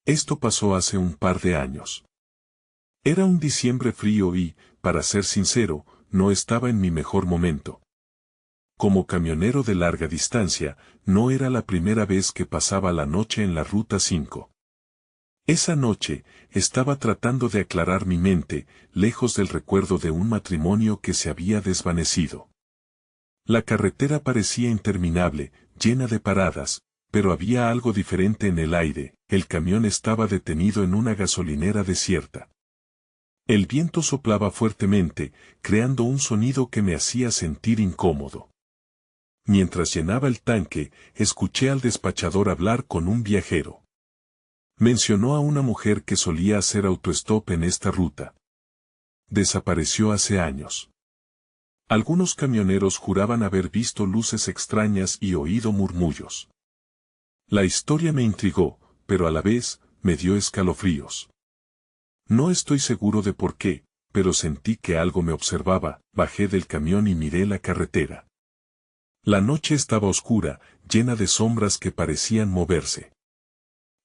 Esto pasó hace un par de años. Era un diciembre frío y, para ser sincero, no estaba en mi mejor momento. Como camionero de larga distancia, no era la primera vez que pasaba la noche en la Ruta 5. Esa noche, estaba tratando de aclarar mi mente, lejos del recuerdo de un matrimonio que se había desvanecido. La carretera parecía interminable, llena de paradas, pero había algo diferente en el aire. El camión estaba detenido en una gasolinera desierta. El viento soplaba fuertemente, creando un sonido que me hacía sentir incómodo. Mientras llenaba el tanque, escuché al despachador hablar con un viajero. Mencionó a una mujer que solía hacer autostop en esta ruta. Desapareció hace años. Algunos camioneros juraban haber visto luces extrañas y oído murmullos. La historia me intrigó, pero a la vez, me dio escalofríos. No estoy seguro de por qué, pero sentí que algo me observaba. Bajé del camión y miré la carretera. La noche estaba oscura, llena de sombras que parecían moverse.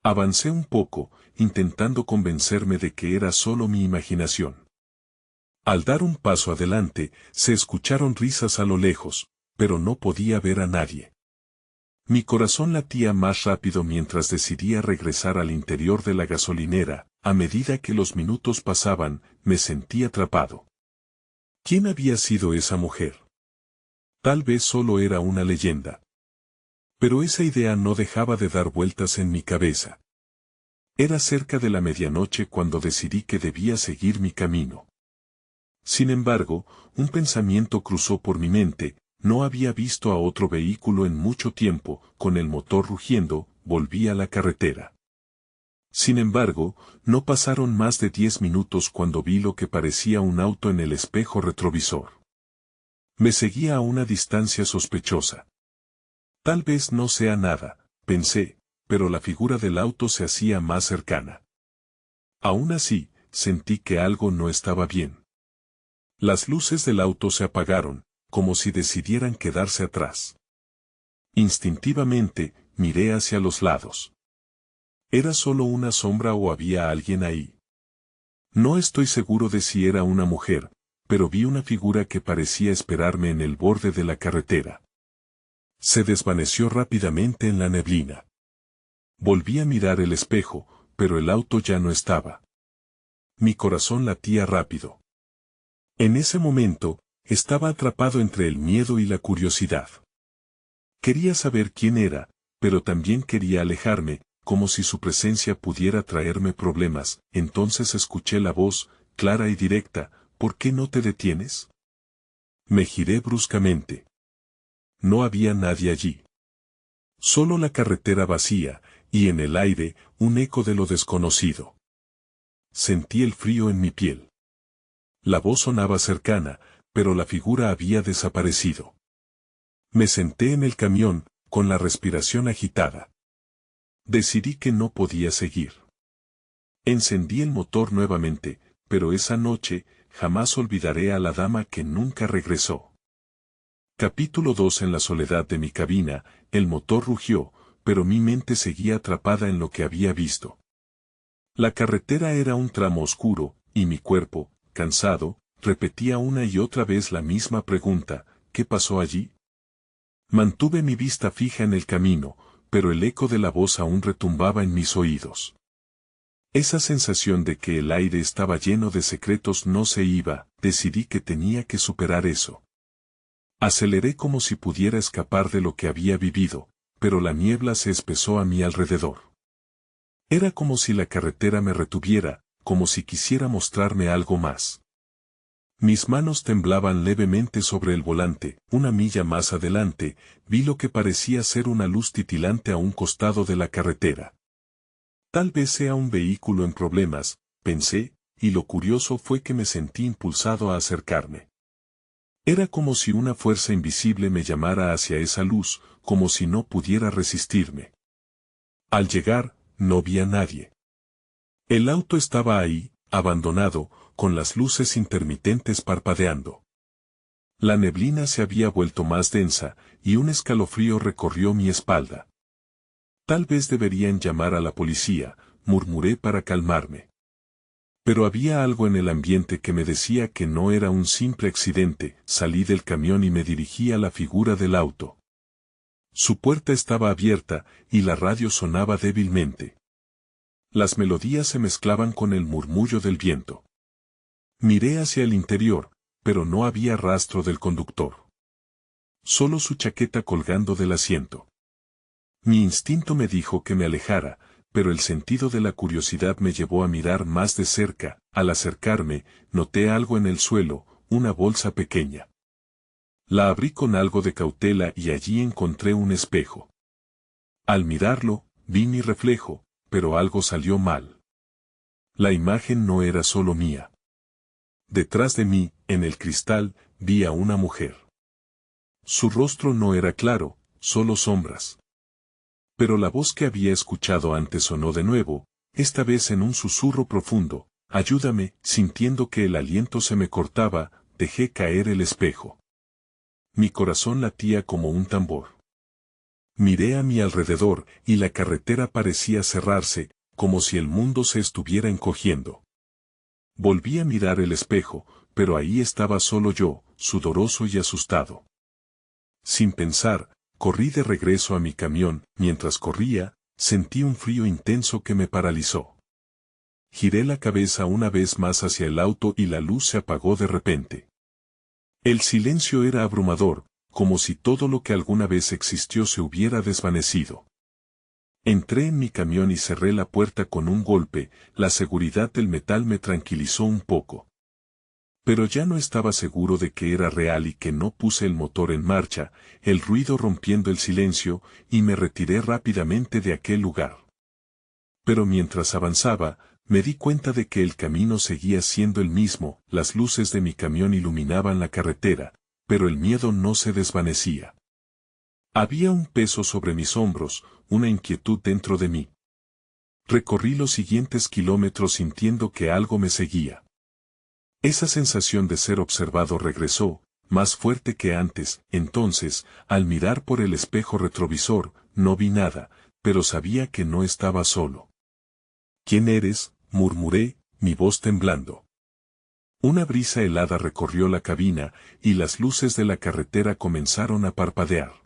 Avancé un poco, intentando convencerme de que era solo mi imaginación. Al dar un paso adelante, se escucharon risas a lo lejos, pero no podía ver a nadie. Mi corazón latía más rápido mientras decidía regresar al interior de la gasolinera. A medida que los minutos pasaban, me sentí atrapado. ¿Quién había sido esa mujer? Tal vez solo era una leyenda. Pero esa idea no dejaba de dar vueltas en mi cabeza. Era cerca de la medianoche cuando decidí que debía seguir mi camino. Sin embargo, un pensamiento cruzó por mi mente. No había visto a otro vehículo en mucho tiempo. Con el motor rugiendo, volví a la carretera. Sin embargo, no pasaron más de 10 minutos cuando vi lo que parecía un auto en el espejo retrovisor. Me seguía a una distancia sospechosa. Tal vez no sea nada, pensé, pero la figura del auto se hacía más cercana. Aún así, sentí que algo no estaba bien. Las luces del auto se apagaron, como si decidieran quedarse atrás. Instintivamente, miré hacia los lados. ¿Era solo una sombra o había alguien ahí? No estoy seguro de si era una mujer, pero vi una figura que parecía esperarme en el borde de la carretera. Se desvaneció rápidamente en la neblina. Volví a mirar el espejo, pero el auto ya no estaba. Mi corazón latía rápido. En ese momento, estaba atrapado entre el miedo y la curiosidad. Quería saber quién era, pero también quería alejarme, como si su presencia pudiera traerme problemas. Entonces escuché la voz, clara y directa: ¿por qué no te detienes? Me giré bruscamente. No había nadie allí. Solo la carretera vacía, y en el aire, un eco de lo desconocido. Sentí el frío en mi piel. La voz sonaba cercana, pero la figura había desaparecido. Me senté en el camión, con la respiración agitada. Decidí que no podía seguir. Encendí el motor nuevamente, pero esa noche, jamás olvidaré a la dama que nunca regresó. Capítulo 2. En la soledad de mi cabina, el motor rugió, pero mi mente seguía atrapada en lo que había visto. La carretera era un tramo oscuro, y mi cuerpo, cansado, repetía una y otra vez la misma pregunta: ¿qué pasó allí? Mantuve mi vista fija en el camino, pero el eco de la voz aún retumbaba en mis oídos. Esa sensación de que el aire estaba lleno de secretos no se iba. Decidí que tenía que superar eso. Aceleré como si pudiera escapar de lo que había vivido, pero la niebla se espesó a mi alrededor. Era como si la carretera me retuviera, como si quisiera mostrarme algo más. Mis manos temblaban levemente sobre el volante. Una milla más adelante, vi lo que parecía ser una luz titilante a un costado de la carretera. Tal vez sea un vehículo en problemas, pensé, y lo curioso fue que me sentí impulsado a acercarme. Era como si una fuerza invisible me llamara hacia esa luz, como si no pudiera resistirme. Al llegar, no vi a nadie. El auto estaba ahí, abandonado, con las luces intermitentes parpadeando. La neblina se había vuelto más densa, y un escalofrío recorrió mi espalda. Tal vez deberían llamar a la policía, murmuré para calmarme. Pero había algo en el ambiente que me decía que no era un simple accidente. Salí del camión y me dirigí a la figura del auto. Su puerta estaba abierta y la radio sonaba débilmente. Las melodías se mezclaban con el murmullo del viento. Miré hacia el interior, pero no había rastro del conductor. Solo su chaqueta colgando del asiento. Mi instinto me dijo que me alejara, pero el sentido de la curiosidad me llevó a mirar más de cerca. Al acercarme, noté algo en el suelo, una bolsa pequeña. La abrí con algo de cautela y allí encontré un espejo. Al mirarlo, vi mi reflejo, pero algo salió mal. La imagen no era solo mía. Detrás de mí, en el cristal, vi a una mujer. Su rostro no era claro, solo sombras. Pero la voz que había escuchado antes sonó de nuevo, esta vez en un susurro profundo. Ayúdame. Sintiendo que el aliento se me cortaba, dejé caer el espejo. Mi corazón latía como un tambor. Miré a mi alrededor y la carretera parecía cerrarse, como si el mundo se estuviera encogiendo. Volví a mirar el espejo, pero ahí estaba solo yo, sudoroso y asustado. Sin pensar, corrí de regreso a mi camión. Mientras corría, sentí un frío intenso que me paralizó. Giré la cabeza una vez más hacia el auto y la luz se apagó de repente. El silencio era abrumador, como si todo lo que alguna vez existió se hubiera desvanecido. Entré en mi camión y cerré la puerta con un golpe. La seguridad del metal me tranquilizó un poco. Pero ya no estaba seguro de que era real y que no puse el motor en marcha, el ruido rompiendo el silencio, y me retiré rápidamente de aquel lugar. Pero mientras avanzaba, me di cuenta de que el camino seguía siendo el mismo. Las luces de mi camión iluminaban la carretera, pero el miedo no se desvanecía. Había un peso sobre mis hombros, una inquietud dentro de mí. Recorrí los siguientes kilómetros sintiendo que algo me seguía. Esa sensación de ser observado regresó, más fuerte que antes. Entonces, al mirar por el espejo retrovisor, no vi nada, pero sabía que no estaba solo. ¿Quién eres?, murmuré, mi voz temblando. Una brisa helada recorrió la cabina, y las luces de la carretera comenzaron a parpadear.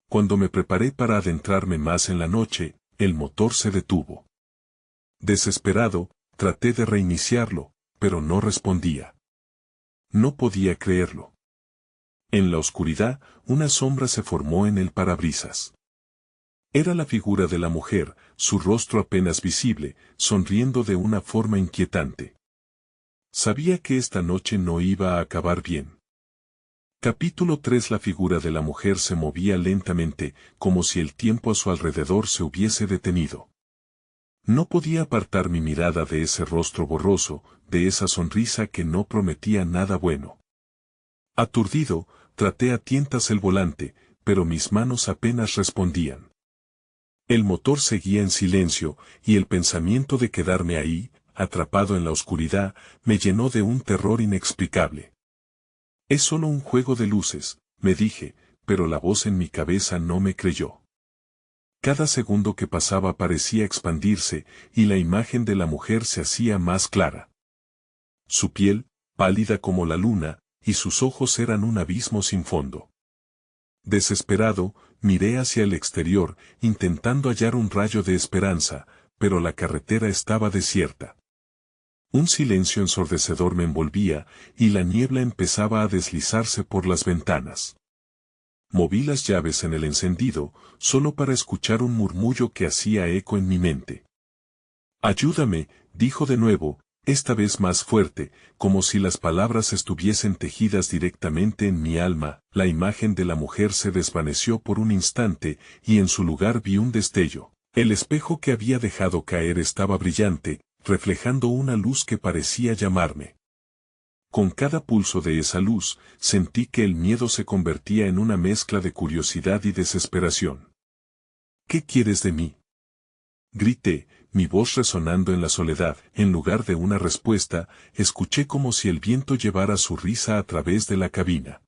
Cuando me preparé para adentrarme más en la noche, el motor se detuvo. Desesperado, traté de reiniciarlo, pero no respondía. No podía creerlo. En la oscuridad, una sombra se formó en el parabrisas. Era la figura de la mujer, su rostro apenas visible, sonriendo de una forma inquietante. Sabía que esta noche no iba a acabar bien. Capítulo 3. La figura de la mujer se movía lentamente, como si el tiempo a su alrededor se hubiese detenido. No podía apartar mi mirada de ese rostro borroso, de esa sonrisa que no prometía nada bueno. Aturdido, traté a tientas el volante, pero mis manos apenas respondían. El motor seguía en silencio, y el pensamiento de quedarme ahí, atrapado en la oscuridad, me llenó de un terror inexplicable. Es solo un juego de luces, me dije, pero la voz en mi cabeza no me creyó. Cada segundo que pasaba parecía expandirse, y la imagen de la mujer se hacía más clara. Su piel, pálida como la luna, y sus ojos eran un abismo sin fondo. Desesperado, miré hacia el exterior, intentando hallar un rayo de esperanza, pero la carretera estaba desierta. Un silencio ensordecedor me envolvía, y la niebla empezaba a deslizarse por las ventanas. Moví las llaves en el encendido, solo para escuchar un murmullo que hacía eco en mi mente. «Ayúdame», dijo de nuevo, esta vez más fuerte, como si las palabras estuviesen tejidas directamente en mi alma. La imagen de la mujer se desvaneció por un instante, y en su lugar vi un destello. El espejo que había dejado caer estaba brillante, reflejando una luz que parecía llamarme. Con cada pulso de esa luz, sentí que el miedo se convertía en una mezcla de curiosidad y desesperación. «¿Qué quieres de mí?», grité, mi voz resonando en la soledad. En lugar de una respuesta, escuché como si el viento llevara su risa a través de la cabina.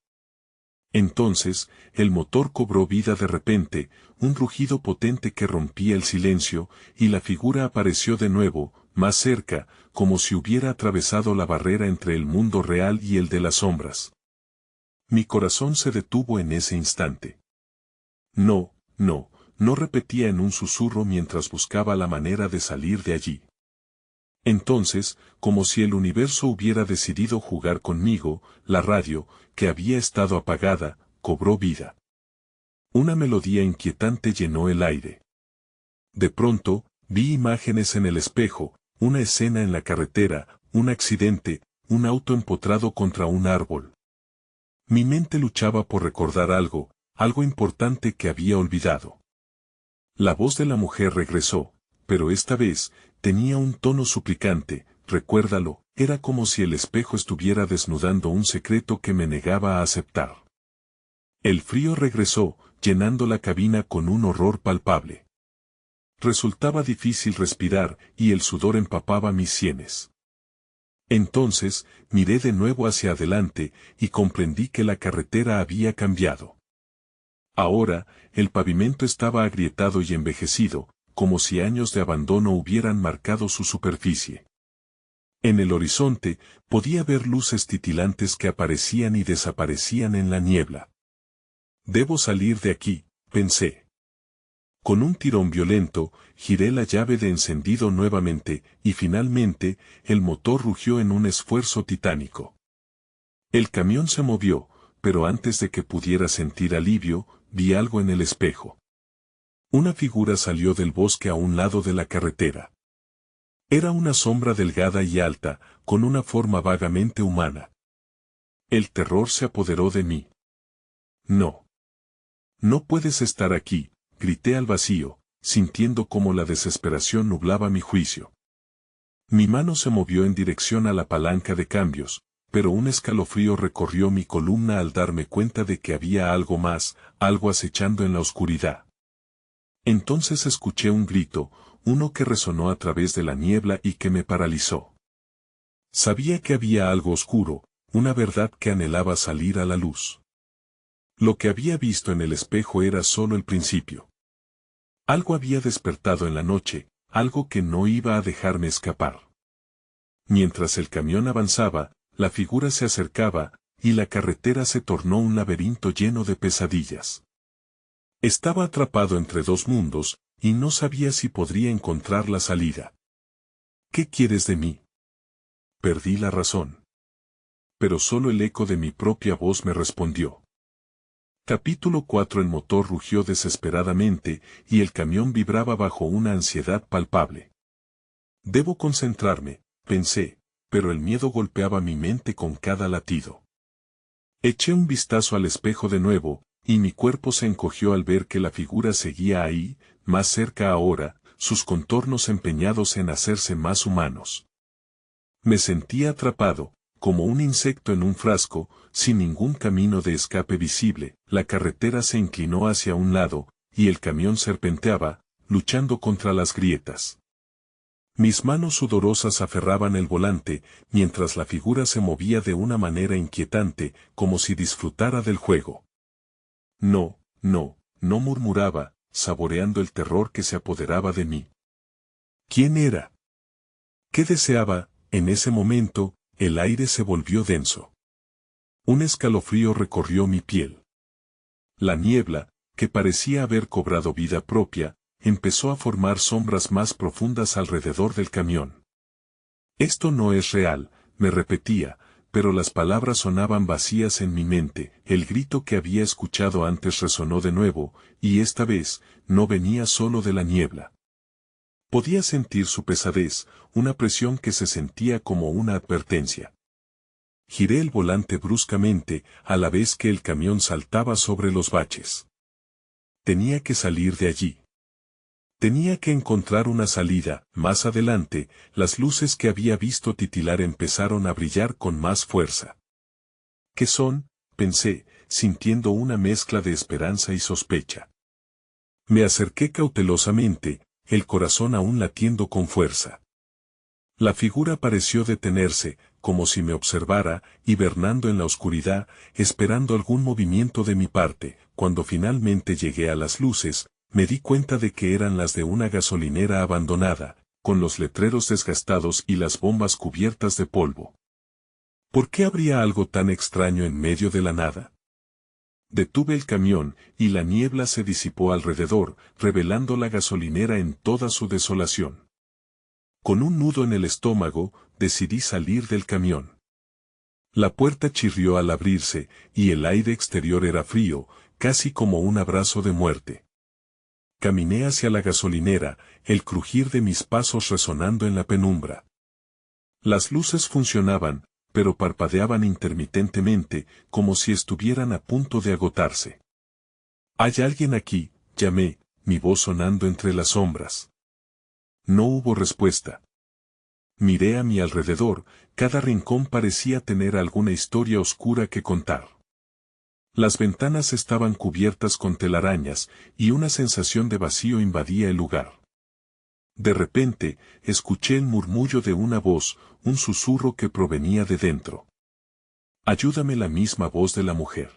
Entonces, el motor cobró vida de repente, un rugido potente que rompía el silencio, y la figura apareció de nuevo, más cerca, como si hubiera atravesado la barrera entre el mundo real y el de las sombras. Mi corazón se detuvo en ese instante. No, no, no, repetía en un susurro mientras buscaba la manera de salir de allí. Entonces, como si el universo hubiera decidido jugar conmigo, la radio, que había estado apagada, cobró vida. Una melodía inquietante llenó el aire. De pronto, vi imágenes en el espejo, una escena en la carretera, un accidente, un auto empotrado contra un árbol. Mi mente luchaba por recordar algo, algo importante que había olvidado. La voz de la mujer regresó, pero esta vez, tenía un tono suplicante. Recuérdalo, era como si el espejo estuviera desnudando un secreto que me negaba a aceptar. El frío regresó, llenando la cabina con un horror palpable. Resultaba difícil respirar, y el sudor empapaba mis sienes. Entonces, miré de nuevo hacia adelante, y comprendí que la carretera había cambiado. Ahora, el pavimento estaba agrietado y envejecido, como si años de abandono hubieran marcado su superficie. En el horizonte, podía ver luces titilantes que aparecían y desaparecían en la niebla. Debo salir de aquí, pensé. Con un tirón violento, giré la llave de encendido nuevamente, y finalmente, el motor rugió en un esfuerzo titánico. El camión se movió, pero antes de que pudiera sentir alivio, vi algo en el espejo. Una figura salió del bosque a un lado de la carretera. Era una sombra delgada y alta, con una forma vagamente humana. El terror se apoderó de mí. No. No puedes estar aquí, grité al vacío, sintiendo cómo la desesperación nublaba mi juicio. Mi mano se movió en dirección a la palanca de cambios, pero un escalofrío recorrió mi columna al darme cuenta de que había algo más, algo acechando en la oscuridad. Entonces escuché un grito, uno que resonó a través de la niebla y que me paralizó. Sabía que había algo oscuro, una verdad que anhelaba salir a la luz. Lo que había visto en el espejo era solo el principio. Algo había despertado en la noche, algo que no iba a dejarme escapar. Mientras el camión avanzaba, la figura se acercaba, y la carretera se tornó un laberinto lleno de pesadillas. Estaba atrapado entre dos mundos, y no sabía si podría encontrar la salida. ¿Qué quieres de mí? Perdí la razón. Pero solo el eco de mi propia voz me respondió. Capítulo 4. El motor rugió desesperadamente, y el camión vibraba bajo una ansiedad palpable. Debo concentrarme, pensé, pero el miedo golpeaba mi mente con cada latido. Eché un vistazo al espejo de nuevo, y mi cuerpo se encogió al ver que la figura seguía ahí, más cerca ahora, sus contornos empeñados en hacerse más humanos. Me sentía atrapado, como un insecto en un frasco, sin ningún camino de escape visible. La carretera se inclinó hacia un lado, y el camión serpenteaba, luchando contra las grietas. Mis manos sudorosas aferraban el volante, mientras la figura se movía de una manera inquietante, como si disfrutara del juego. No, no, no, murmuraba, saboreando el terror que se apoderaba de mí. ¿Quién era? ¿Qué deseaba? En ese momento, el aire se volvió denso. Un escalofrío recorrió mi piel. La niebla, que parecía haber cobrado vida propia, empezó a formar sombras más profundas alrededor del camión. Esto no es real, me repetía, pero las palabras sonaban vacías en mi mente. El grito que había escuchado antes resonó de nuevo, y esta vez, no venía solo de la niebla. Podía sentir su pesadez, una presión que se sentía como una advertencia. Giré el volante bruscamente, a la vez que el camión saltaba sobre los baches. Tenía que salir de allí. Tenía que encontrar una salida. Más adelante, las luces que había visto titilar empezaron a brillar con más fuerza. ¿Qué son?, pensé, sintiendo una mezcla de esperanza y sospecha. Me acerqué cautelosamente, el corazón aún latiendo con fuerza. La figura pareció detenerse, como si me observara, hibernando en la oscuridad, esperando algún movimiento de mi parte. Cuando finalmente llegué a las luces, me di cuenta de que eran las de una gasolinera abandonada, con los letreros desgastados y las bombas cubiertas de polvo. ¿Por qué habría algo tan extraño en medio de la nada? Detuve el camión, y la niebla se disipó alrededor, revelando la gasolinera en toda su desolación. Con un nudo en el estómago, decidí salir del camión. La puerta chirrió al abrirse, y el aire exterior era frío, casi como un abrazo de muerte. Caminé hacia la gasolinera, el crujir de mis pasos resonando en la penumbra. Las luces funcionaban, pero parpadeaban intermitentemente, como si estuvieran a punto de agotarse. «¿Hay alguien aquí?», llamé, mi voz sonando entre las sombras. No hubo respuesta. Miré a mi alrededor, cada rincón parecía tener alguna historia oscura que contar. Las ventanas estaban cubiertas con telarañas, y una sensación de vacío invadía el lugar. De repente, escuché el murmullo de una voz, un susurro que provenía de dentro. «Ayúdame», la misma voz de la mujer.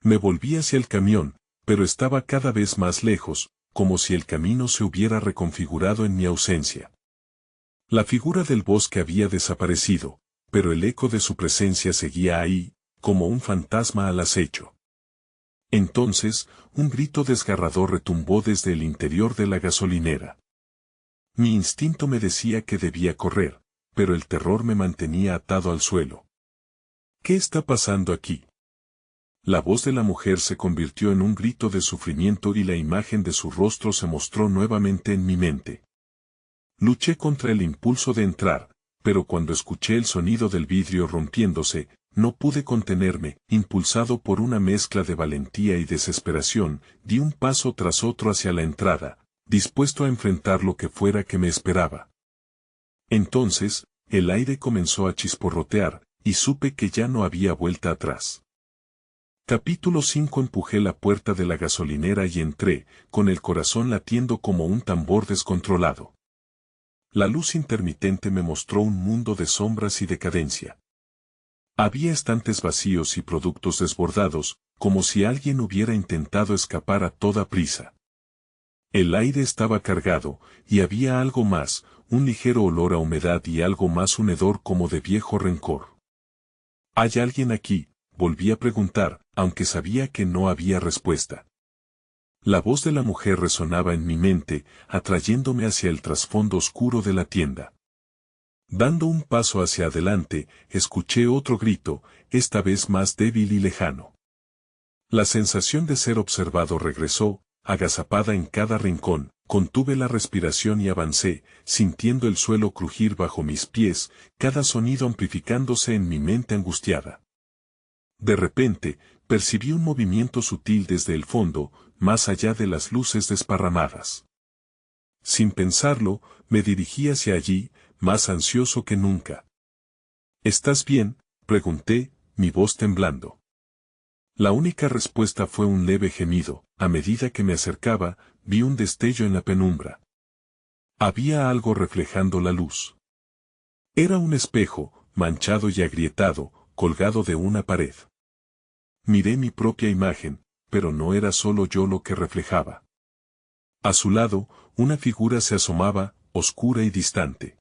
Me volví hacia el camión, pero estaba cada vez más lejos, como si el camino se hubiera reconfigurado en mi ausencia. La figura del bosque había desaparecido, pero el eco de su presencia seguía ahí, como un fantasma al acecho. Entonces, un grito desgarrador retumbó desde el interior de la gasolinera. Mi instinto me decía que debía correr, pero el terror me mantenía atado al suelo. «¿Qué está pasando aquí?». La voz de la mujer se convirtió en un grito de sufrimiento y la imagen de su rostro se mostró nuevamente en mi mente. Luché contra el impulso de entrar, pero cuando escuché el sonido del vidrio rompiéndose, no pude contenerme. Impulsado por una mezcla de valentía y desesperación, di un paso tras otro hacia la entrada, dispuesto a enfrentar lo que fuera que me esperaba. Entonces, el aire comenzó a chisporrotear, y supe que ya no había vuelta atrás. Capítulo 5. Empujé la puerta de la gasolinera y entré, con el corazón latiendo como un tambor descontrolado. La luz intermitente me mostró un mundo de sombras y decadencia. Había estantes vacíos y productos desbordados, como si alguien hubiera intentado escapar a toda prisa. El aire estaba cargado, y había algo más, un ligero olor a humedad y algo más, un hedor como de viejo rencor. «¿Hay alguien aquí?», volví a preguntar, aunque sabía que no había respuesta. La voz de la mujer resonaba en mi mente, atrayéndome hacia el trasfondo oscuro de la tienda. Dando un paso hacia adelante, escuché otro grito, esta vez más débil y lejano. La sensación de ser observado regresó, agazapada en cada rincón. Contuve la respiración y avancé, sintiendo el suelo crujir bajo mis pies, cada sonido amplificándose en mi mente angustiada. De repente, percibí un movimiento sutil desde el fondo, más allá de las luces desparramadas. Sin pensarlo, me dirigí hacia allí, más ansioso que nunca. «¿Estás bien?», pregunté, mi voz temblando. La única respuesta fue un leve gemido. A medida que me acercaba, vi un destello en la penumbra. Había algo reflejando la luz. Era un espejo, manchado y agrietado, colgado de una pared. Miré mi propia imagen, pero no era solo yo lo que reflejaba. A su lado, una figura se asomaba, oscura y distante.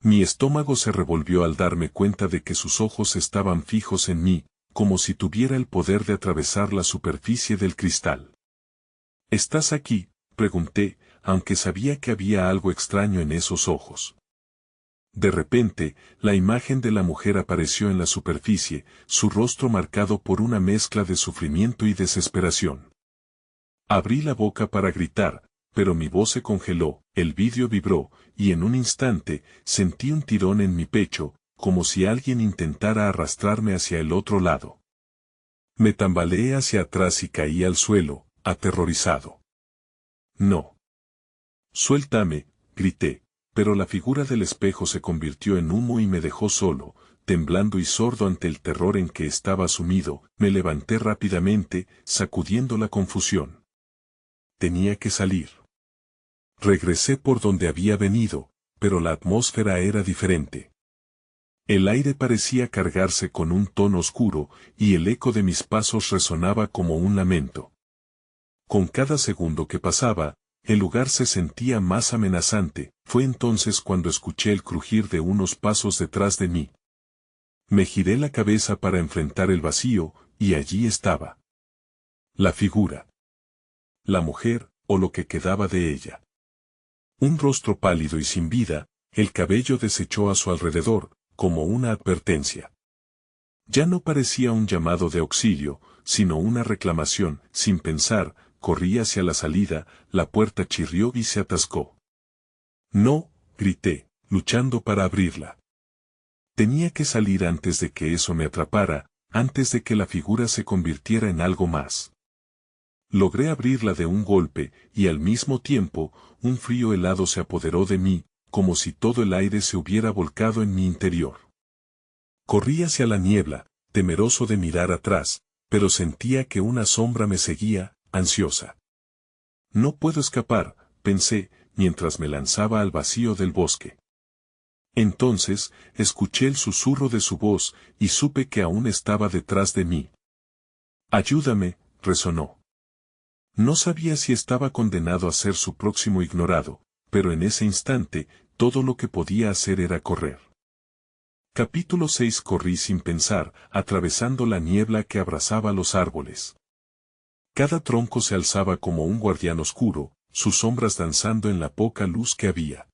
Mi estómago se revolvió al darme cuenta de que sus ojos estaban fijos en mí, como si tuviera el poder de atravesar la superficie del cristal. «¿Estás aquí?», pregunté, aunque sabía que había algo extraño en esos ojos. De repente, la imagen de la mujer apareció en la superficie, su rostro marcado por una mezcla de sufrimiento y desesperación. Abrí la boca para gritar, pero mi voz se congeló, el vidrio vibró, y en un instante, sentí un tirón en mi pecho, como si alguien intentara arrastrarme hacia el otro lado. Me tambaleé hacia atrás y caí al suelo, aterrorizado. «No. Suéltame», grité, pero la figura del espejo se convirtió en humo y me dejó solo, temblando y sordo ante el terror en que estaba sumido. Me levanté rápidamente, sacudiendo la confusión. Tenía que salir. Regresé por donde había venido, pero la atmósfera era diferente. El aire parecía cargarse con un tono oscuro, y el eco de mis pasos resonaba como un lamento. Con cada segundo que pasaba, el lugar se sentía más amenazante. Fue entonces cuando escuché el crujir de unos pasos detrás de mí. Me giré la cabeza para enfrentar el vacío, y allí estaba. La figura. La mujer, o lo que quedaba de ella. Un rostro pálido y sin vida, el cabello deshecho a su alrededor, como una advertencia. Ya no parecía un llamado de auxilio, sino una reclamación. Sin pensar, corrí hacia la salida, la puerta chirrió y se atascó. No, grité, luchando para abrirla. Tenía que salir antes de que eso me atrapara, antes de que la figura se convirtiera en algo más. Logré abrirla de un golpe, y al mismo tiempo, un frío helado se apoderó de mí, como si todo el aire se hubiera volcado en mi interior. Corrí hacia la niebla, temeroso de mirar atrás, pero sentía que una sombra me seguía, ansiosa. No puedo escapar, pensé, mientras me lanzaba al vacío del bosque. Entonces, escuché el susurro de su voz, y supe que aún estaba detrás de mí. «Ayúdame», resonó. No sabía si estaba condenado a ser su próximo ignorado, pero en ese instante, todo lo que podía hacer era correr. Capítulo 6. Corrí sin pensar, atravesando la niebla que abrazaba los árboles. Cada tronco se alzaba como un guardián oscuro, sus sombras danzando en la poca luz que había.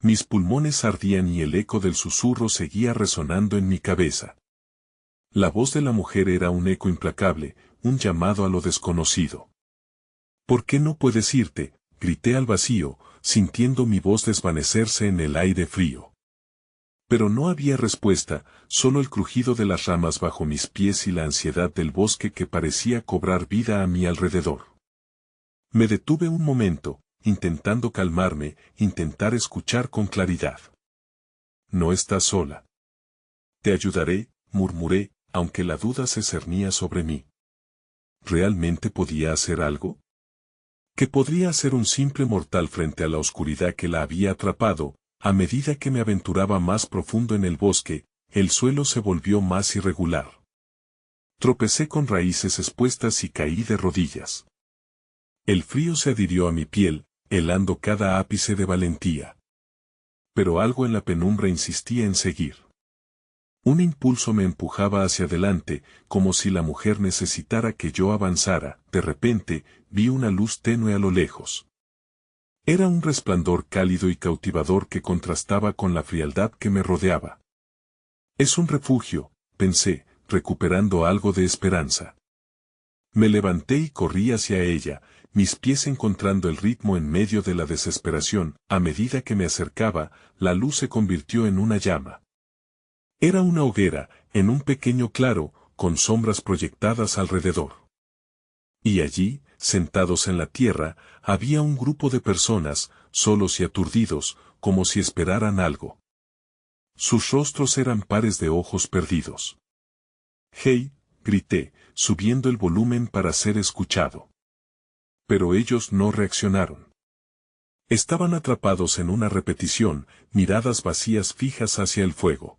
Mis pulmones ardían y el eco del susurro seguía resonando en mi cabeza. La voz de la mujer era un eco implacable, un llamado a lo desconocido. «¿Por qué no puedes irte?», grité al vacío, sintiendo mi voz desvanecerse en el aire frío. Pero no había respuesta, solo el crujido de las ramas bajo mis pies y la ansiedad del bosque que parecía cobrar vida a mi alrededor. Me detuve un momento, intentando calmarme, intentar escuchar con claridad. «No estás sola. Te ayudaré», murmuré, aunque la duda se cernía sobre mí. ¿Realmente podía hacer algo? ¿Qué podría hacer un simple mortal frente a la oscuridad que la había atrapado? A medida que me aventuraba más profundo en el bosque, el suelo se volvió más irregular. Tropecé con raíces expuestas y caí de rodillas. El frío se adhirió a mi piel, helando cada ápice de valentía. Pero algo en la penumbra insistía en seguir. Un impulso me empujaba hacia adelante, como si la mujer necesitara que yo avanzara. De repente, vi una luz tenue a lo lejos. Era un resplandor cálido y cautivador que contrastaba con la frialdad que me rodeaba. «Es un refugio», pensé, recuperando algo de esperanza. Me levanté y corrí hacia ella, mis pies encontrando el ritmo en medio de la desesperación. A medida que me acercaba, la luz se convirtió en una llama. Era una hoguera, en un pequeño claro, con sombras proyectadas alrededor. Y allí, sentados en la tierra, había un grupo de personas, solos y aturdidos, como si esperaran algo. Sus rostros eran pares de ojos perdidos. «¡Hey!», grité, subiendo el volumen para ser escuchado. Pero ellos no reaccionaron. Estaban atrapados en una repetición, miradas vacías fijas hacia el fuego.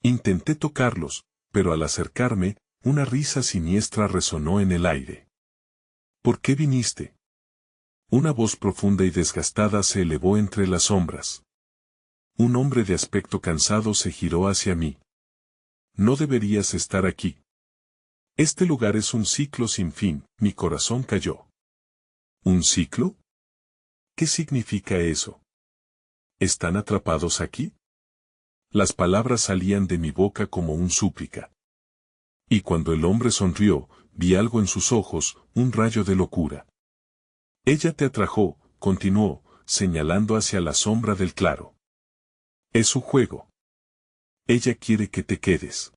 Intenté tocarlos, pero al acercarme, una risa siniestra resonó en el aire. «¿Por qué viniste?». Una voz profunda y desgastada se elevó entre las sombras. Un hombre de aspecto cansado se giró hacia mí. «No deberías estar aquí. Este lugar es un ciclo sin fin». Mi corazón cayó. ¿Un ciclo? ¿Qué significa eso? ¿Están atrapados aquí? Las palabras salían de mi boca como un súplica. Y cuando el hombre sonrió, vi algo en sus ojos, un rayo de locura. «Ella te atrajo», continuó, señalando hacia la sombra del claro. «Es su juego. Ella quiere que te quedes.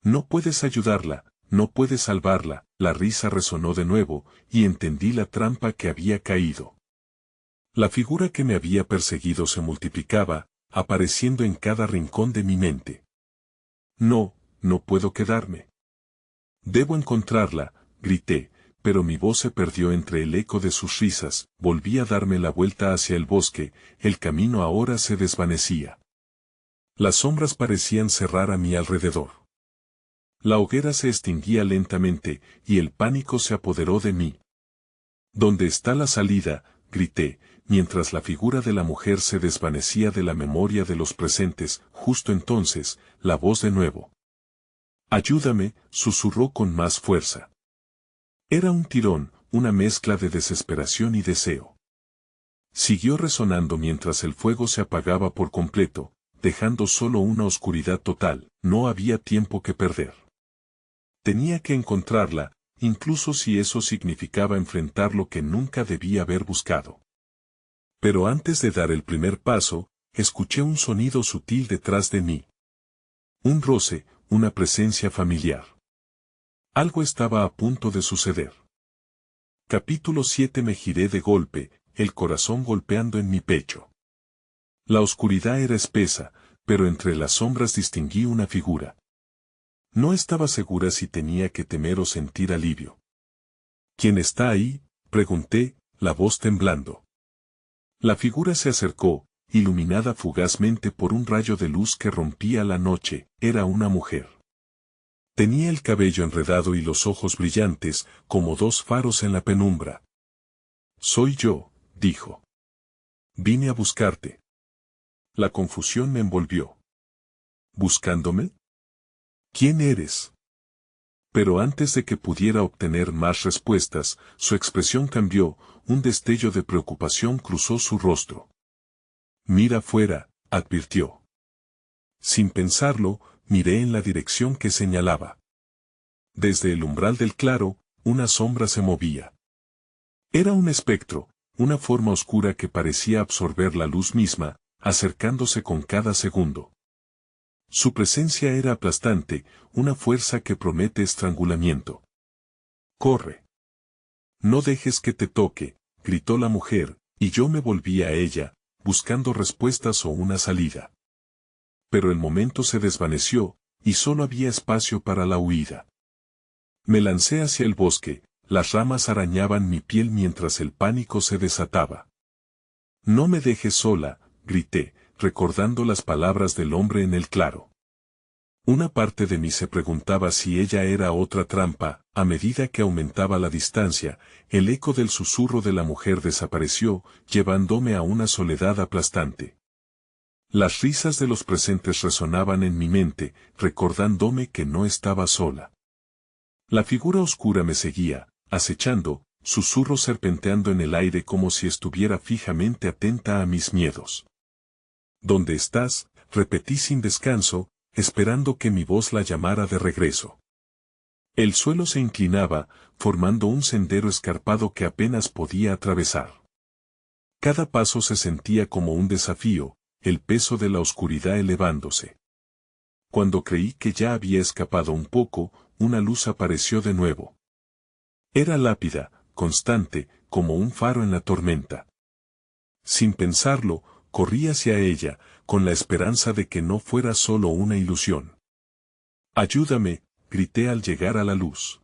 No puedes ayudarla, no puedes salvarla». La risa resonó de nuevo, y entendí la trampa que había caído. La figura que me había perseguido se multiplicaba, apareciendo en cada rincón de mi mente. «No, no puedo quedarme. Debo encontrarla», grité, pero mi voz se perdió entre el eco de sus risas. Volví a darme la vuelta hacia el bosque, el camino ahora se desvanecía. Las sombras parecían cerrar a mi alrededor. La hoguera se extinguía lentamente, y el pánico se apoderó de mí. ¿Dónde está la salida?, grité, mientras la figura de la mujer se desvanecía de la memoria de los presentes. Justo entonces, la voz de nuevo. «Ayúdame», susurró con más fuerza. Era un tirón, una mezcla de desesperación y deseo. Siguió resonando mientras el fuego se apagaba por completo, dejando solo una oscuridad total. No había tiempo que perder. Tenía que encontrarla, incluso si eso significaba enfrentar lo que nunca debía haber buscado. Pero antes de dar el primer paso, escuché un sonido sutil detrás de mí. Un roce, una presencia familiar. Algo estaba a punto de suceder. Capítulo 7. Me giré de golpe, el corazón golpeando en mi pecho. La oscuridad era espesa, pero entre las sombras distinguí una figura. No estaba segura si tenía que temer o sentir alivio. ¿Quién está ahí?, pregunté, la voz temblando. La figura se acercó, iluminada fugazmente por un rayo de luz que rompía la noche. Era una mujer. Tenía el cabello enredado y los ojos brillantes, como dos faros en la penumbra. «Soy yo», dijo. «Vine a buscarte». La confusión me envolvió. ¿Buscándome? ¿Quién eres? Pero antes de que pudiera obtener más respuestas, su expresión cambió, un destello de preocupación cruzó su rostro. «Mira afuera», advirtió. Sin pensarlo, miré en la dirección que señalaba. Desde el umbral del claro, una sombra se movía. Era un espectro, una forma oscura que parecía absorber la luz misma, acercándose con cada segundo. Su presencia era aplastante, una fuerza que promete estrangulamiento. «Corre. No dejes que te toque», gritó la mujer, y yo me volví a ella, buscando respuestas o una salida. Pero el momento se desvaneció, y solo había espacio para la huida. Me lancé hacia el bosque, las ramas arañaban mi piel mientras el pánico se desataba. «No me dejes sola», grité, recordando las palabras del hombre en el claro. Una parte de mí se preguntaba si ella era otra trampa. A medida que aumentaba la distancia, el eco del susurro de la mujer desapareció, llevándome a una soledad aplastante. Las risas de los presentes resonaban en mi mente, recordándome que no estaba sola. La figura oscura me seguía, acechando, susurros serpenteando en el aire como si estuviera fijamente atenta a mis miedos. «¿Dónde estás?», repetí sin descanso, esperando que mi voz la llamara de regreso. El suelo se inclinaba, formando un sendero escarpado que apenas podía atravesar. Cada paso se sentía como un desafío, el peso de la oscuridad elevándose. Cuando creí que ya había escapado un poco, una luz apareció de nuevo. Era lápida, constante, como un faro en la tormenta. Sin pensarlo, corrí hacia ella, con la esperanza de que no fuera solo una ilusión. «Ayúdame», grité al llegar a la luz.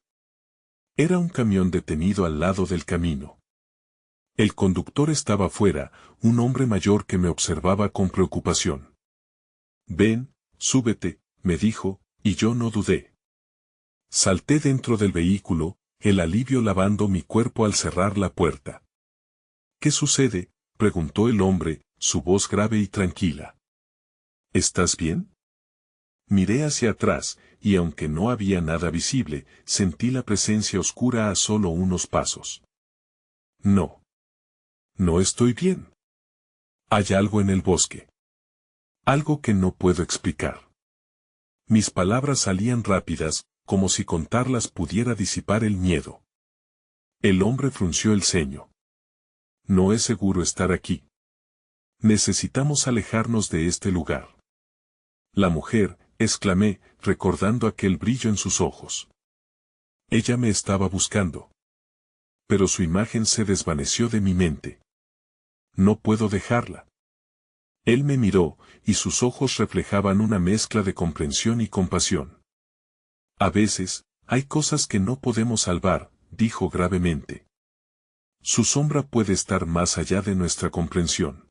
Era un camión detenido al lado del camino. El conductor estaba fuera, un hombre mayor que me observaba con preocupación. «Ven, súbete», me dijo, y yo no dudé. Salté dentro del vehículo, el alivio lavando mi cuerpo al cerrar la puerta. «¿Qué sucede?», preguntó el hombre, su voz grave y tranquila. «¿Estás bien?». Miré hacia atrás, y aunque no había nada visible, sentí la presencia oscura a solo unos pasos. «No. No estoy bien. Hay algo en el bosque. Algo que no puedo explicar». Mis palabras salían rápidas, como si contarlas pudiera disipar el miedo. El hombre frunció el ceño. «No es seguro estar aquí. Necesitamos alejarnos de este lugar». «La mujer», exclamé, recordando aquel brillo en sus ojos. Ella me estaba buscando. Pero su imagen se desvaneció de mi mente. «No puedo dejarla». Él me miró, y sus ojos reflejaban una mezcla de comprensión y compasión. «A veces, hay cosas que no podemos salvar», dijo gravemente. «Su sombra puede estar más allá de nuestra comprensión».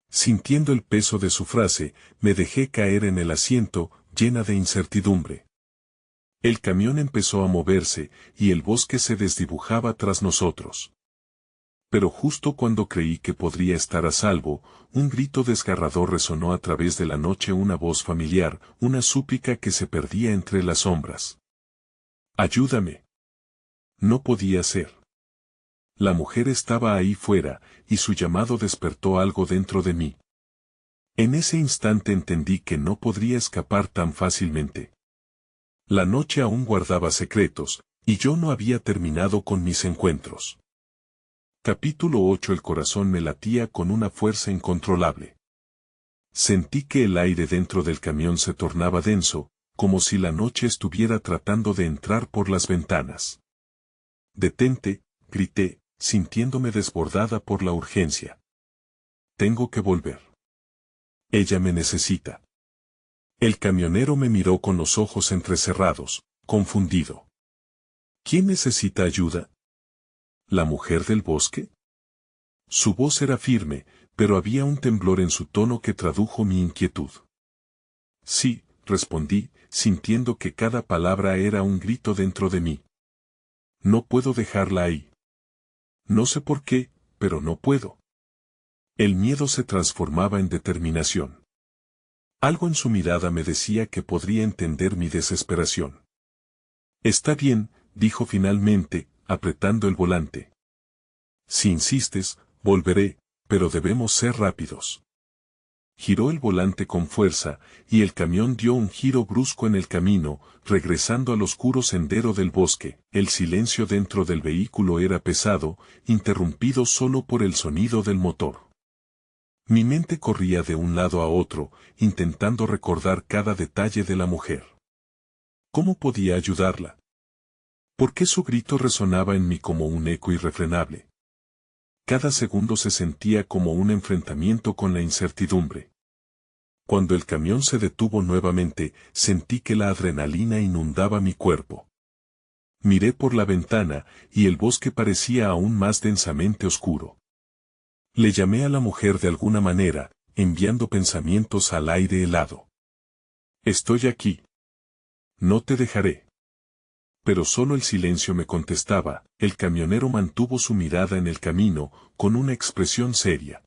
Sintiendo el peso de su frase, me dejé caer en el asiento, llena de incertidumbre. El camión empezó a moverse, y el bosque se desdibujaba tras nosotros. Pero justo cuando creí que podría estar a salvo, un grito desgarrador resonó a través de la noche, una voz familiar, una súplica que se perdía entre las sombras. ¡Ayúdame! No podía ser. La mujer estaba ahí fuera, y su llamado despertó algo dentro de mí. En ese instante entendí que no podría escapar tan fácilmente. La noche aún guardaba secretos, y yo no había terminado con mis encuentros. Capítulo 8. El corazón me latía con una fuerza incontrolable. Sentí que el aire dentro del camión se tornaba denso, como si la noche estuviera tratando de entrar por las ventanas. «Detente», grité, sintiéndome desbordada por la urgencia. «Tengo que volver. Ella me necesita». El camionero me miró con los ojos entrecerrados, confundido. «¿Quién necesita ayuda? ¿La mujer del bosque?». Su voz era firme, pero había un temblor en su tono que tradujo mi inquietud. «Sí», respondí, sintiendo que cada palabra era un grito dentro de mí. «No puedo dejarla ahí. No sé por qué, pero no puedo». El miedo se transformaba en determinación. Algo en su mirada me decía que podría entender mi desesperación. «Está bien», dijo finalmente, apretando el volante. «Si insistes, volveré, pero debemos ser rápidos». Giró el volante con fuerza, y el camión dio un giro brusco en el camino, regresando al oscuro sendero del bosque. El silencio dentro del vehículo era pesado, interrumpido solo por el sonido del motor. Mi mente corría de un lado a otro, intentando recordar cada detalle de la mujer. ¿Cómo podía ayudarla? ¿Por qué su grito resonaba en mí como un eco irrefrenable? Cada segundo se sentía como un enfrentamiento con la incertidumbre. Cuando el camión se detuvo nuevamente, sentí que la adrenalina inundaba mi cuerpo. Miré por la ventana, y el bosque parecía aún más densamente oscuro. Le llamé a la mujer de alguna manera, enviando pensamientos al aire helado. «Estoy aquí. No te dejaré». Pero solo el silencio me contestaba. El camionero mantuvo su mirada en el camino, con una expresión seria.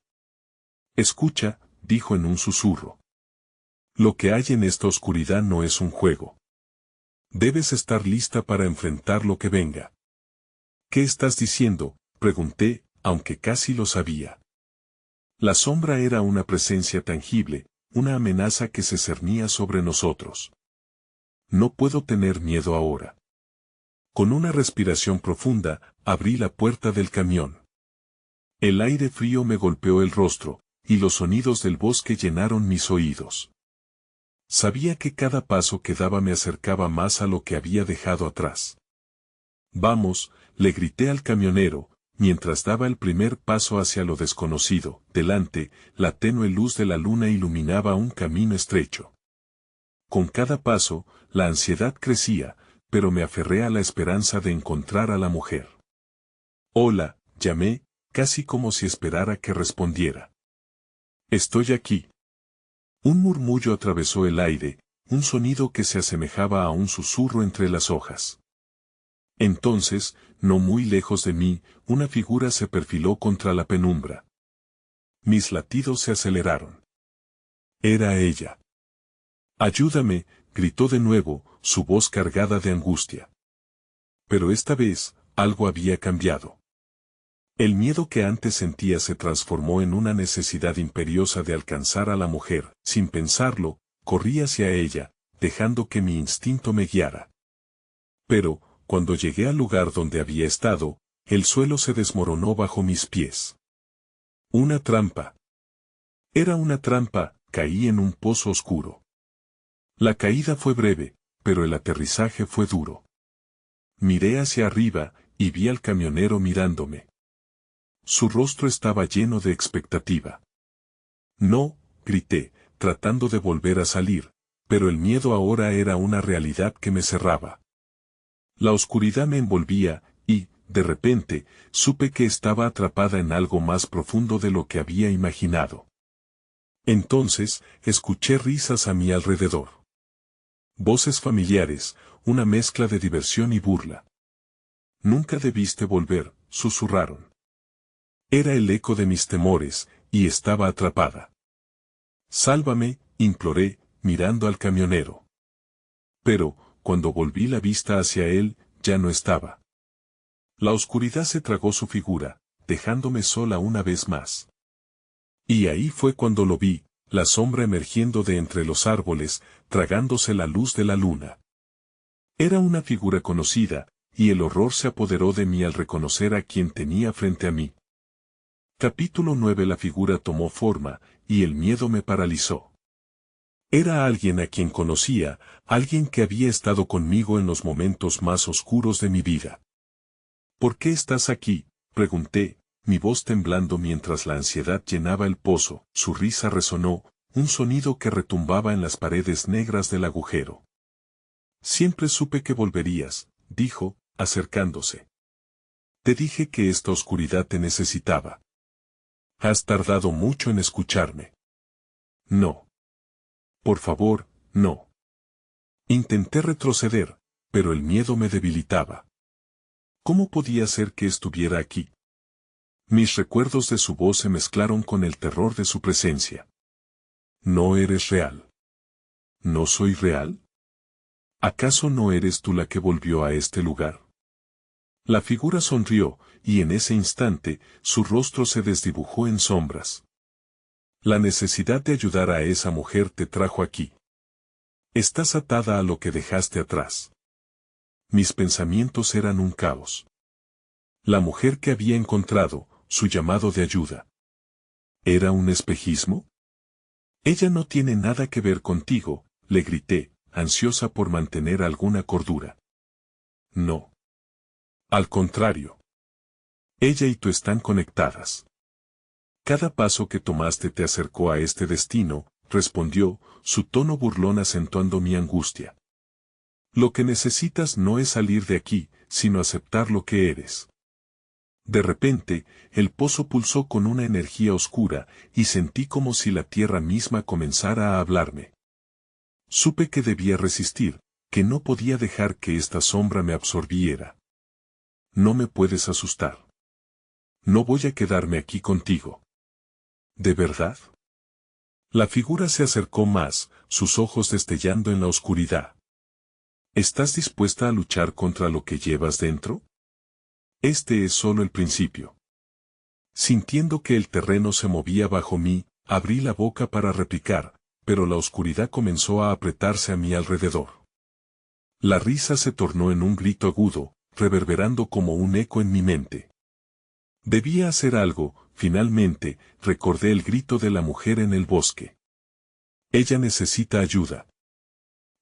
«Escucha», dijo en un susurro. «Lo que hay en esta oscuridad no es un juego. Debes estar lista para enfrentar lo que venga». «¿Qué estás diciendo?», pregunté, aunque casi lo sabía. La sombra era una presencia tangible, una amenaza que se cernía sobre nosotros. «No puedo tener miedo ahora». Con una respiración profunda, abrí la puerta del camión. El aire frío me golpeó el rostro, y los sonidos del bosque llenaron mis oídos. Sabía que cada paso que daba me acercaba más a lo que había dejado atrás. «Vamos», le grité al camionero, mientras daba el primer paso hacia lo desconocido. Delante, la tenue luz de la luna iluminaba un camino estrecho. Con cada paso, la ansiedad crecía, pero me aferré a la esperanza de encontrar a la mujer. «Hola», llamé, casi como si esperara que respondiera. «Estoy aquí». Un murmullo atravesó el aire, un sonido que se asemejaba a un susurro entre las hojas. Entonces, no muy lejos de mí, una figura se perfiló contra la penumbra. Mis latidos se aceleraron. Era ella. «Ayúdame», gritó de nuevo, su voz cargada de angustia. Pero esta vez, algo había cambiado. El miedo que antes sentía se transformó en una necesidad imperiosa de alcanzar a la mujer. Sin pensarlo, corrí hacia ella, dejando que mi instinto me guiara. Pero, cuando llegué al lugar donde había estado, el suelo se desmoronó bajo mis pies. Una trampa. Era una trampa, caí en un pozo oscuro. La caída fue breve, pero el aterrizaje fue duro. Miré hacia arriba, y vi al camionero mirándome. Su rostro estaba lleno de expectativa. «No», grité, tratando de volver a salir, pero el miedo ahora era una realidad que me cerraba. La oscuridad me envolvía, y, de repente, supe que estaba atrapada en algo más profundo de lo que había imaginado. Entonces, escuché risas a mi alrededor. Voces familiares, una mezcla de diversión y burla. Nunca debiste volver, susurraron. Era el eco de mis temores, y estaba atrapada. Sálvame, imploré, mirando al camionero. Pero, cuando volví la vista hacia él, ya no estaba. La oscuridad se tragó su figura, dejándome sola una vez más. Y ahí fue cuando lo vi, la sombra emergiendo de entre los árboles, tragándose la luz de la luna. Era una figura conocida, y el horror se apoderó de mí al reconocer a quien tenía frente a mí. Capítulo 9. La figura tomó forma, y el miedo me paralizó. Era alguien a quien conocía, alguien que había estado conmigo en los momentos más oscuros de mi vida. ¿Por qué estás aquí?, pregunté, mi voz temblando mientras la ansiedad llenaba el pozo. Su risa resonó, un sonido que retumbaba en las paredes negras del agujero. Siempre supe que volverías, dijo, acercándose. Te dije que esta oscuridad te necesitaba. Has tardado mucho en escucharme. No. Por favor, no. Intenté retroceder, pero el miedo me debilitaba. ¿Cómo podía ser que estuviera aquí? Mis recuerdos de su voz se mezclaron con el terror de su presencia. No eres real. ¿No soy real? ¿Acaso no eres tú la que volvió a este lugar? La figura sonrió, y en ese instante, su rostro se desdibujó en sombras. La necesidad de ayudar a esa mujer te trajo aquí. Estás atada a lo que dejaste atrás. Mis pensamientos eran un caos. La mujer que había encontrado, su llamado de ayuda. ¿Era un espejismo? Ella no tiene nada que ver contigo, le grité, ansiosa por mantener alguna cordura. No. Al contrario. Ella y tú están conectadas. Cada paso que tomaste te acercó a este destino, respondió, su tono burlón acentuando mi angustia. Lo que necesitas no es salir de aquí, sino aceptar lo que eres. De repente, el pozo pulsó con una energía oscura, y sentí como si la tierra misma comenzara a hablarme. Supe que debía resistir, que no podía dejar que esta sombra me absorbiera. No me puedes asustar. No voy a quedarme aquí contigo. ¿De verdad? La figura se acercó más, sus ojos destellando en la oscuridad. ¿Estás dispuesta a luchar contra lo que llevas dentro? Este es solo el principio. Sintiendo que el terreno se movía bajo mí, abrí la boca para replicar, pero la oscuridad comenzó a apretarse a mi alrededor. La risa se tornó en un grito agudo, reverberando como un eco en mi mente. Debía hacer algo, finalmente, recordé el grito de la mujer en el bosque. Ella necesita ayuda.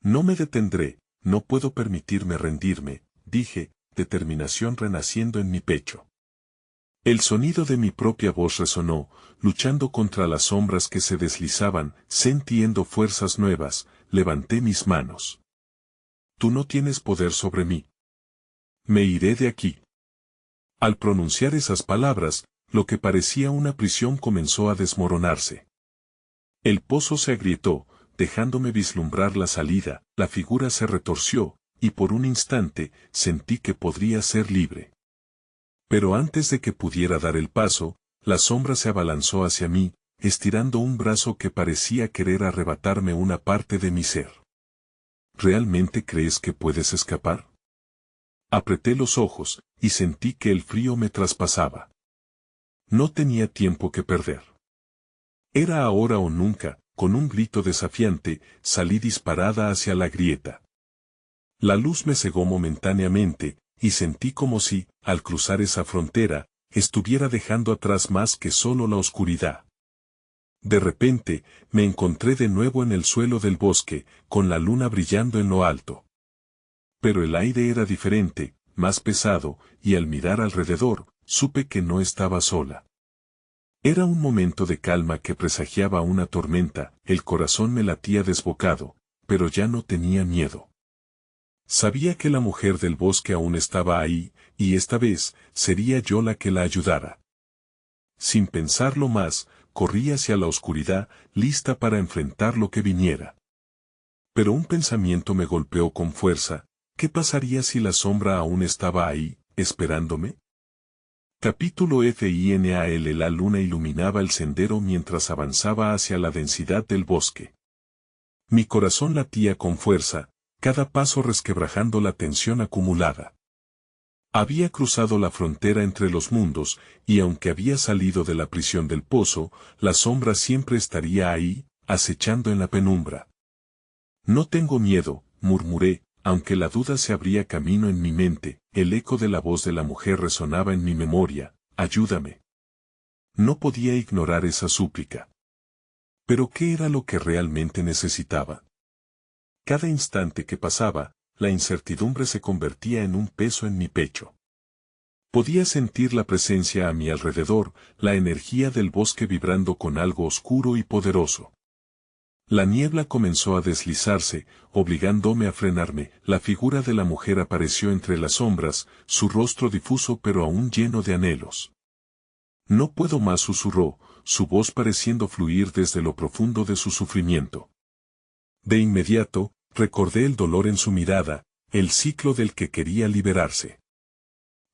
No me detendré, no puedo permitirme rendirme, dije, determinación renaciendo en mi pecho. El sonido de mi propia voz resonó, luchando contra las sombras que se deslizaban, sintiendo fuerzas nuevas, levanté mis manos. Tú no tienes poder sobre mí. Me iré de aquí. Al pronunciar esas palabras, lo que parecía una prisión comenzó a desmoronarse. El pozo se agrietó, dejándome vislumbrar la salida, la figura se retorció, y por un instante, sentí que podría ser libre. Pero antes de que pudiera dar el paso, la sombra se abalanzó hacia mí, estirando un brazo que parecía querer arrebatarme una parte de mi ser. ¿Realmente crees que puedes escapar? Apreté los ojos, y sentí que el frío me traspasaba. No tenía tiempo que perder. Era ahora o nunca, con un grito desafiante, salí disparada hacia la grieta. La luz me cegó momentáneamente, y sentí como si, al cruzar esa frontera, estuviera dejando atrás más que solo la oscuridad. De repente, me encontré de nuevo en el suelo del bosque, con la luna brillando en lo alto. Pero el aire era diferente, más pesado, y al mirar alrededor, supe que no estaba sola. Era un momento de calma que presagiaba una tormenta, el corazón me latía desbocado, pero ya no tenía miedo. Sabía que la mujer del bosque aún estaba ahí, y esta vez, sería yo la que la ayudara. Sin pensarlo más, corrí hacia la oscuridad, lista para enfrentar lo que viniera. Pero un pensamiento me golpeó con fuerza. ¿Qué pasaría si la sombra aún estaba ahí, esperándome? Capítulo Final. La luna iluminaba el sendero mientras avanzaba hacia la densidad del bosque. Mi corazón latía con fuerza, cada paso resquebrajando la tensión acumulada. Había cruzado la frontera entre los mundos, y aunque había salido de la prisión del pozo, la sombra siempre estaría ahí, acechando en la penumbra. No tengo miedo, murmuré, aunque la duda se abría camino en mi mente. El eco de la voz de la mujer resonaba en mi memoria: ayúdame. No podía ignorar esa súplica. Pero ¿qué era lo que realmente necesitaba? Cada instante que pasaba, la incertidumbre se convertía en un peso en mi pecho. Podía sentir la presencia a mi alrededor, la energía del bosque vibrando con algo oscuro y poderoso. La niebla comenzó a deslizarse, obligándome a frenarme. La figura de la mujer apareció entre las sombras, su rostro difuso pero aún lleno de anhelos. No puedo más, susurró, su voz pareciendo fluir desde lo profundo de su sufrimiento. De inmediato, recordé el dolor en su mirada, el ciclo del que quería liberarse.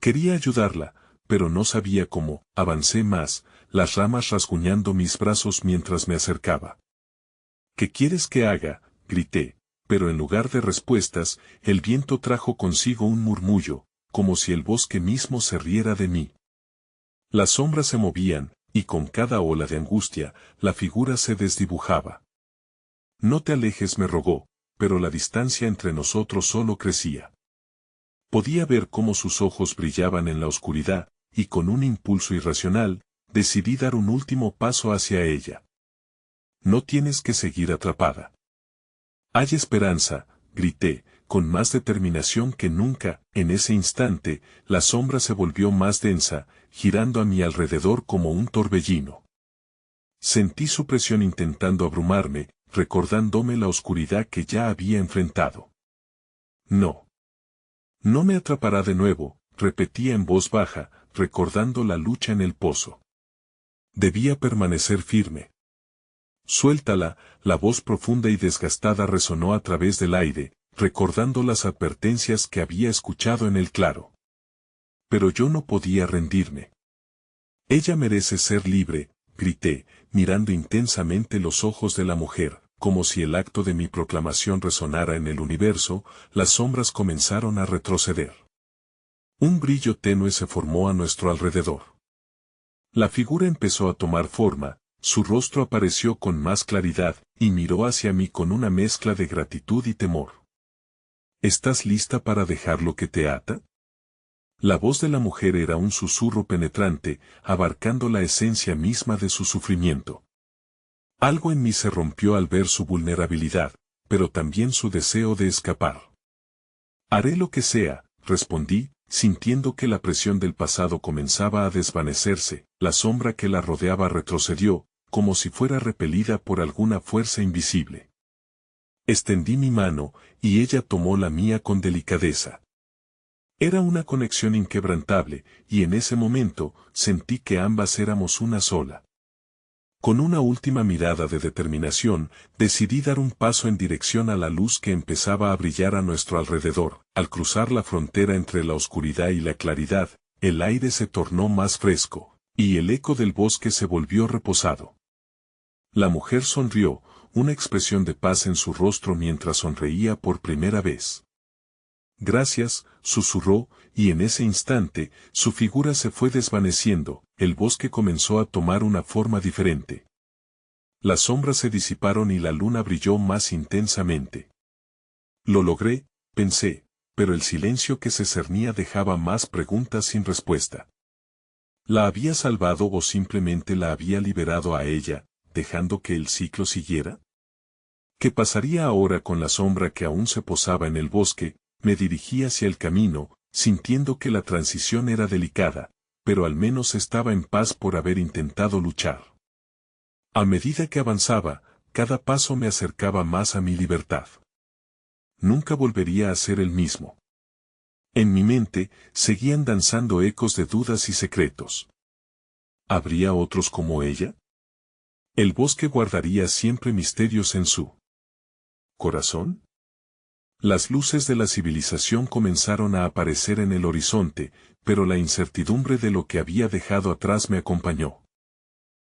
Quería ayudarla, pero no sabía cómo. Avancé más, las ramas rasguñando mis brazos mientras me acercaba. ¿Qué quieres que haga?, grité, pero en lugar de respuestas, el viento trajo consigo un murmullo, como si el bosque mismo se riera de mí. Las sombras se movían, y con cada ola de angustia, la figura se desdibujaba. No te alejes, me rogó, pero la distancia entre nosotros solo crecía. Podía ver cómo sus ojos brillaban en la oscuridad, y con un impulso irracional, decidí dar un último paso hacia ella. No tienes que seguir atrapada. Hay esperanza, grité, con más determinación que nunca. En ese instante, la sombra se volvió más densa, girando a mi alrededor como un torbellino. Sentí su presión intentando abrumarme, recordándome la oscuridad que ya había enfrentado. No. No me atrapará de nuevo, repetía en voz baja, recordando la lucha en el pozo. Debía permanecer firme. Suéltala, la voz profunda y desgastada resonó a través del aire, recordando las advertencias que había escuchado en el claro. Pero yo no podía rendirme. Ella merece ser libre, grité, mirando intensamente los ojos de la mujer, como si el acto de mi proclamación resonara en el universo. Las sombras comenzaron a retroceder. Un brillo tenue se formó a nuestro alrededor. La figura empezó a tomar forma. Su rostro apareció con más claridad, y miró hacia mí con una mezcla de gratitud y temor. ¿Estás lista para dejar lo que te ata? La voz de la mujer era un susurro penetrante, abarcando la esencia misma de su sufrimiento. Algo en mí se rompió al ver su vulnerabilidad, pero también su deseo de escapar. Haré lo que sea, respondí, sintiendo que la presión del pasado comenzaba a desvanecerse. La sombra que la rodeaba retrocedió, como si fuera repelida por alguna fuerza invisible. Extendí mi mano, y ella tomó la mía con delicadeza. Era una conexión inquebrantable, y en ese momento, sentí que ambas éramos una sola. Con una última mirada de determinación, decidí dar un paso en dirección a la luz que empezaba a brillar a nuestro alrededor. Al cruzar la frontera entre la oscuridad y la claridad, el aire se tornó más fresco, y el eco del bosque se volvió reposado. La mujer sonrió, una expresión de paz en su rostro mientras sonreía por primera vez. Gracias, susurró, y en ese instante, su figura se fue desvaneciendo. El bosque comenzó a tomar una forma diferente. Las sombras se disiparon y la luna brilló más intensamente. Lo logré, pensé, pero el silencio que se cernía dejaba más preguntas sin respuesta. ¿La había salvado o simplemente la había liberado a ella, dejando que el ciclo siguiera? ¿Qué pasaría ahora con la sombra que aún se posaba en el bosque? Me dirigí hacia el camino, sintiendo que la transición era delicada, pero al menos estaba en paz por haber intentado luchar. A medida que avanzaba, cada paso me acercaba más a mi libertad. Nunca volvería a ser el mismo. En mi mente, seguían danzando ecos de dudas y secretos. ¿Habría otros como ella? El bosque guardaría siempre misterios en su corazón. Las luces de la civilización comenzaron a aparecer en el horizonte, pero la incertidumbre de lo que había dejado atrás me acompañó.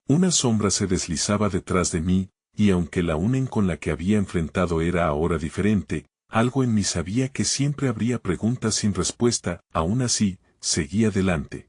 Una sombra se deslizaba detrás de mí, y aunque la UNEN con la que había enfrentado era ahora diferente, algo en mí sabía que siempre habría preguntas sin respuesta, aún así, seguí adelante.